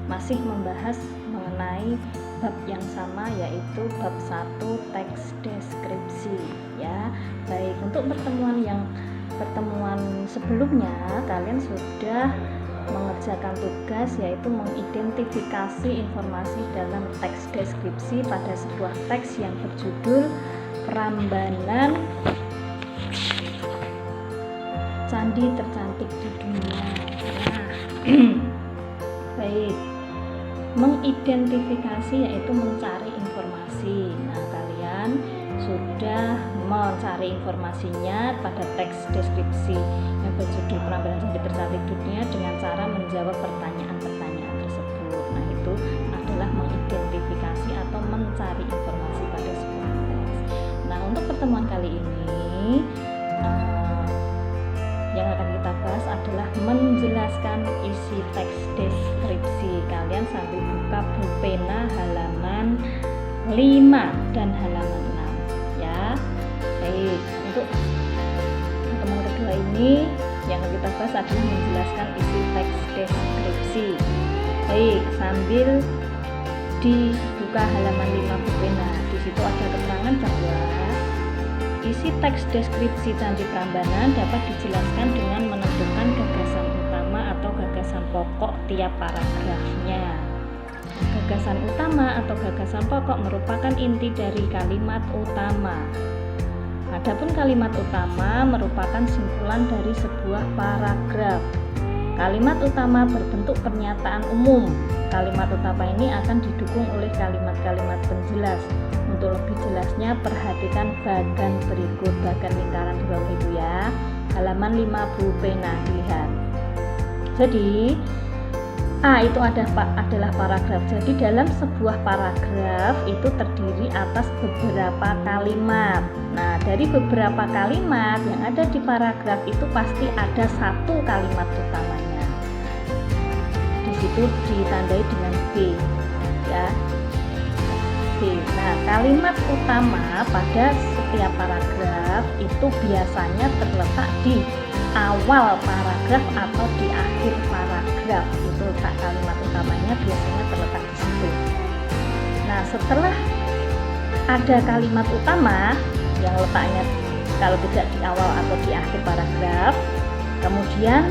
masih membahas mengenai bab yang sama, yaitu bab 1 teks deskripsi ya. Baik, untuk pertemuan sebelumnya kalian sudah mengerjakan tugas, yaitu mengidentifikasi informasi dalam teks deskripsi pada sebuah teks yang berjudul Prambanan Candi Tercantik di Dunia. Baik, mengidentifikasi yaitu mencari informasi. Nah, kalian sudah mencari informasinya pada teks deskripsi yang berjudul Prambanan Candi Tercantik Dunia dengan cara menjawab pertanyaan-pertanyaan tersebut. Nah, itu adalah mengidentifikasi atau mencari informasi pada sebuah teks. Nah, untuk pertemuan kali ini yang akan kita bahas adalah menjelaskan isi teks deskripsi. Kalian sambil buka pulpena halaman 5 dan halaman 6 ya. Baik, untuk pertemuan kedua ini yang akan kita bahas adalah menjelaskan isi teks deskripsi. Baik, sambil dibuka halaman 5 pulpena. Di situ ada keterangan bahwa isi teks deskripsi Candi Prambanan dapat dijelaskan dengan menentukan gagasan utama atau gagasan pokok tiap paragrafnya. Gagasan utama atau gagasan pokok merupakan inti dari kalimat utama. Adapun kalimat utama merupakan simpulan dari sebuah paragraf. Kalimat utama berbentuk pernyataan umum. Kalimat utama ini akan didukung oleh kalimat-kalimat penjelas. Untuk lebih jelasnya perhatikan bagan berikut, bagan lingkaran di bawah itu ya, halaman 5 pulpena, dilihat. Jadi A itu adalah paragraf. Jadi dalam sebuah paragraf itu terdiri atas beberapa kalimat. Nah, dari beberapa kalimat yang ada di paragraf itu pasti ada satu kalimat utamanya. Di situ ditandai dengan B ya. Nah, kalimat utama pada setiap paragraf itu biasanya terletak di awal paragraf atau di akhir paragraf. Itu letak kalimat utamanya biasanya terletak di situ. Nah, setelah ada kalimat utama yang letaknya kalau tidak di awal atau di akhir paragraf, kemudian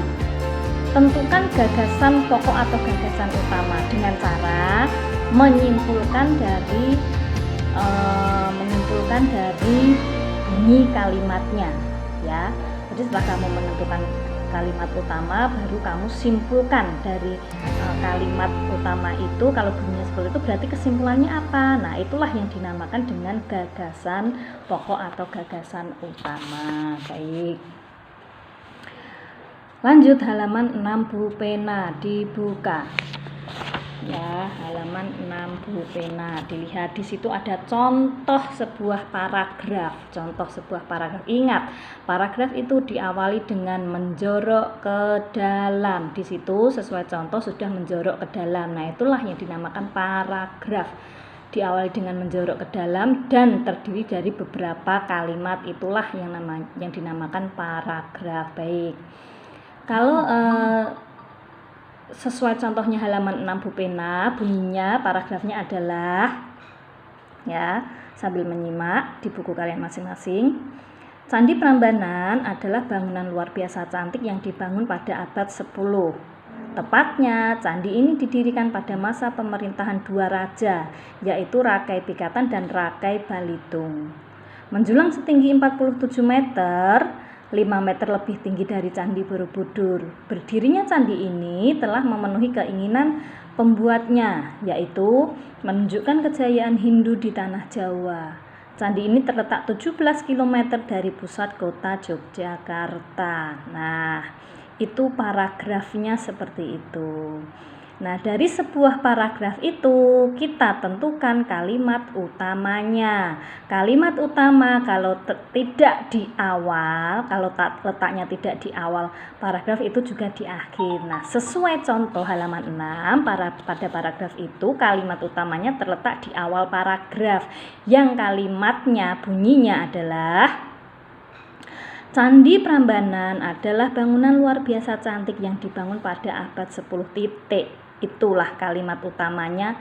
tentukan gagasan pokok atau gagasan utama dengan cara menyimpulkan dari bunyi kalimatnya ya. Jadi setelah kamu menentukan kalimat utama, baru kamu simpulkan dari kalimat utama itu. Kalau bunyinya seperti itu berarti kesimpulannya apa? Nah, itulah yang dinamakan dengan gagasan pokok atau gagasan utama. Baik, lanjut halaman 6 pulpena, dibuka ya, halaman 6 pulpena, dilihat. Di situ ada contoh sebuah paragraf. Ingat, paragraf itu diawali dengan menjorok ke dalam. Di situ sesuai contoh sudah menjorok ke dalam. Nah, itulah yang dinamakan paragraf. Diawali dengan menjorok ke dalam dan terdiri dari beberapa kalimat. Itulah yang dinamakan paragraf. Baik. Kalau sesuai contohnya halaman 6 pulpena, bunyinya paragrafnya adalah ya, sambil menyimak di buku kalian masing-masing. Candi Prambanan adalah bangunan luar biasa cantik yang dibangun pada abad 10. Tepatnya, candi ini didirikan pada masa pemerintahan dua raja, yaitu Rakai Pikatan dan Rakai Balitung. Menjulang setinggi 47 meter, 5 meter lebih tinggi dari Candi Borobudur. Berdirinya candi ini telah memenuhi keinginan pembuatnya, yaitu menunjukkan kejayaan Hindu di tanah Jawa. Candi ini terletak 17 km dari pusat kota Yogyakarta. Nah, itu paragrafnya seperti itu. Nah, dari sebuah paragraf itu kita tentukan kalimat utamanya. Kalimat utama kalau tidak di awal, kalau letaknya tidak di awal paragraf itu juga di akhir. Nah, sesuai contoh halaman 6, pada paragraf itu kalimat utamanya terletak di awal paragraf. Yang kalimatnya bunyinya adalah Candi Prambanan adalah bangunan luar biasa cantik yang dibangun pada abad 10 titik. itulah kalimat utamanya,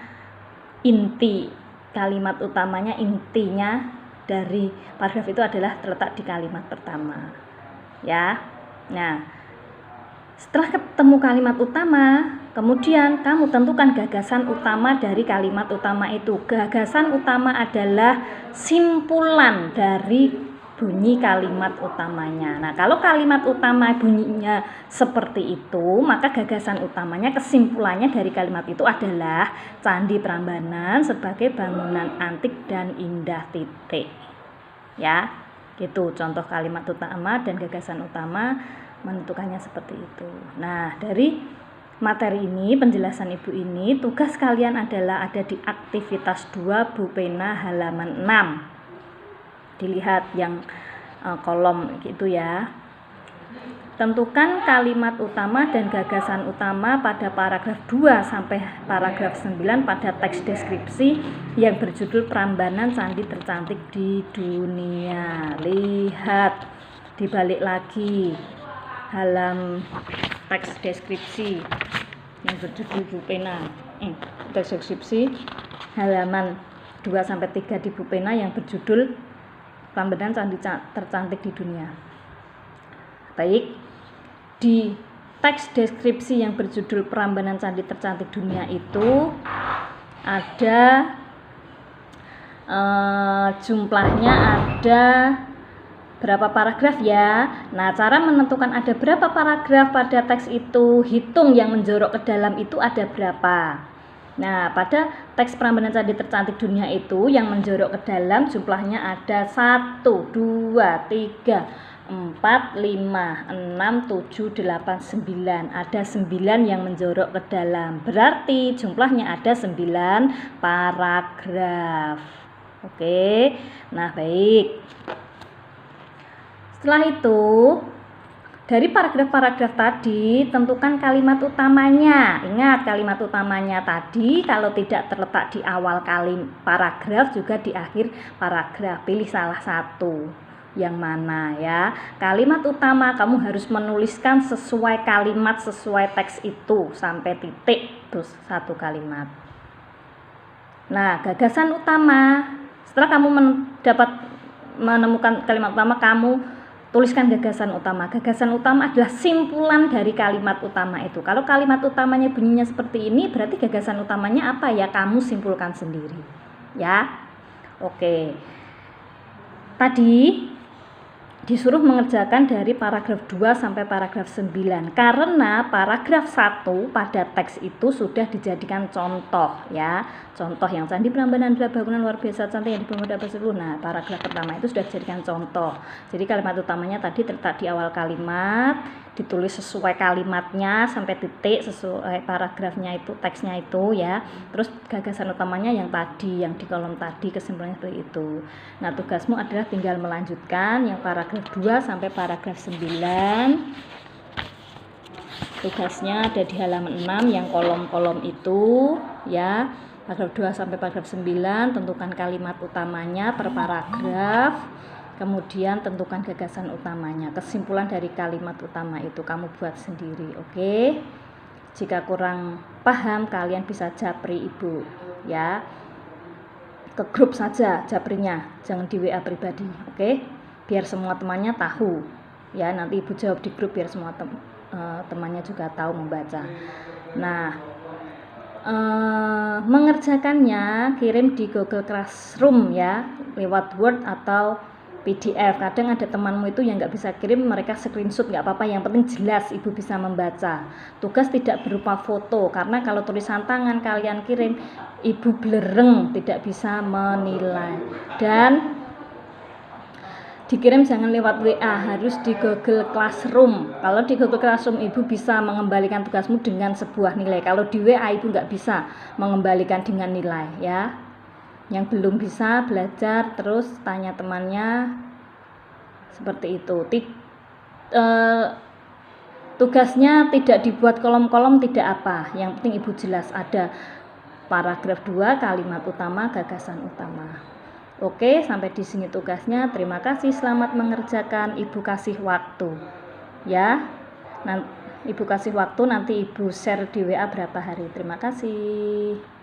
intinya dari paragraf itu adalah terletak di kalimat pertama, ya. Nah, setelah ketemu kalimat utama, kemudian kamu tentukan gagasan utama dari kalimat utama itu. Gagasan utama adalah simpulan dari bunyi kalimat utamanya. Nah, kalau kalimat utama bunyinya seperti itu, maka gagasan utamanya, kesimpulannya dari kalimat itu adalah Candi Prambanan sebagai bangunan antik dan indah, titik. Ya, gitu contoh kalimat utama dan gagasan utama menentukannya seperti itu. Nah, dari materi ini, penjelasan Ibu ini, tugas kalian adalah ada di aktivitas 2 Bu Pena halaman 6. Dilihat yang kolom gitu ya. Tentukan kalimat utama dan gagasan utama pada paragraf 2 sampai paragraf 9 pada teks deskripsi yang berjudul Prambanan Candi Tercantik di Dunia. Lihat, dibalik lagi teks deskripsi yang berjudul Bu Pena. Teks deskripsi halaman 2 sampai 3 di Bu Pena yang berjudul Prambanan Candi Tercantik di Dunia. Baik, di teks deskripsi yang berjudul Prambanan Candi Tercantik Dunia itu ada jumlahnya ada berapa paragraf ya. Nah, cara menentukan ada berapa paragraf pada teks itu, hitung yang menjorok ke dalam itu ada berapa. Nah, pada teks Prambanan Candi Tercantik Dunia itu yang menjorok ke dalam jumlahnya ada 1, 2, 3, 4, 5, 6, 7, 8, 9. Ada 9 yang menjorok ke dalam. Berarti jumlahnya ada 9 paragraf. Oke. Nah, baik. Setelah itu, dari paragraf-paragraf tadi, tentukan kalimat utamanya. Ingat, kalimat utamanya tadi kalau tidak terletak di awal paragraf, juga di akhir paragraf. Pilih salah satu. Yang mana ya? Kalimat utama kamu harus menuliskan sesuai kalimat, sesuai teks itu. Sampai titik, terus satu kalimat. Nah, gagasan utama. Setelah kamu menemukan kalimat utama, kamu tuliskan gagasan utama. Gagasan utama adalah simpulan dari kalimat utama itu. Kalau kalimat utamanya bunyinya seperti ini, berarti gagasan utamanya apa ya? Kamu simpulkan sendiri. Ya. Oke. Tadi disuruh mengerjakan dari paragraf 2 sampai paragraf 9. Karena paragraf 1 pada teks itu sudah dijadikan contoh ya. Contoh yang Candi Prambanan adalah bangunan luar biasa cantik yang dibangun pada abad 10. Nah, paragraf pertama itu sudah dijadikan contoh. Jadi kalimat utamanya tadi terletak di awal kalimat, ditulis sesuai kalimatnya sampai titik, sesuai paragrafnya itu, teksnya itu ya. Terus gagasan utamanya yang tadi, yang di kolom tadi, kesimpulannya seperti itu. Nah, tugasmu adalah tinggal melanjutkan yang paragraf 2 sampai paragraf 9. Tugasnya ada di halaman 6 yang kolom-kolom itu ya. Paragraf 2 sampai paragraf 9, tentukan kalimat utamanya per paragraf. Kemudian tentukan gagasan utamanya. Kesimpulan dari kalimat utama itu kamu buat sendiri, oke? Jika kurang paham, kalian bisa japri Ibu ya. Ke grup saja japrinya, jangan di WA pribadi, oke? Biar semua temannya tahu. Ya, nanti Ibu jawab di grup biar semua temannya juga tahu membaca. Nah, mengerjakannya kirim di Google Classroom ya, lewat Word atau PDF. Kadang ada temanmu itu yang nggak bisa kirim, mereka screenshot, nggak apa-apa, yang penting jelas Ibu bisa membaca. Tugas tidak berupa foto, karena kalau tulisan tangan kalian kirim, Ibu blereng, tidak bisa menilai. Dan dikirim jangan lewat WA, harus di Google Classroom. Kalau di Google Classroom Ibu bisa mengembalikan tugasmu dengan sebuah nilai. Kalau di WA Ibu nggak bisa mengembalikan dengan nilai ya. Yang belum bisa belajar terus tanya temannya, seperti itu. Tugasnya tidak dibuat kolom-kolom, tidak apa. Yang penting Ibu jelas ada paragraf 2, kalimat utama, gagasan utama. Oke, sampai di sini tugasnya. Terima kasih, selamat mengerjakan. Ibu kasih waktu. Ya. Nanti Ibu kasih waktu, nanti Ibu share di WA berapa hari. Terima kasih.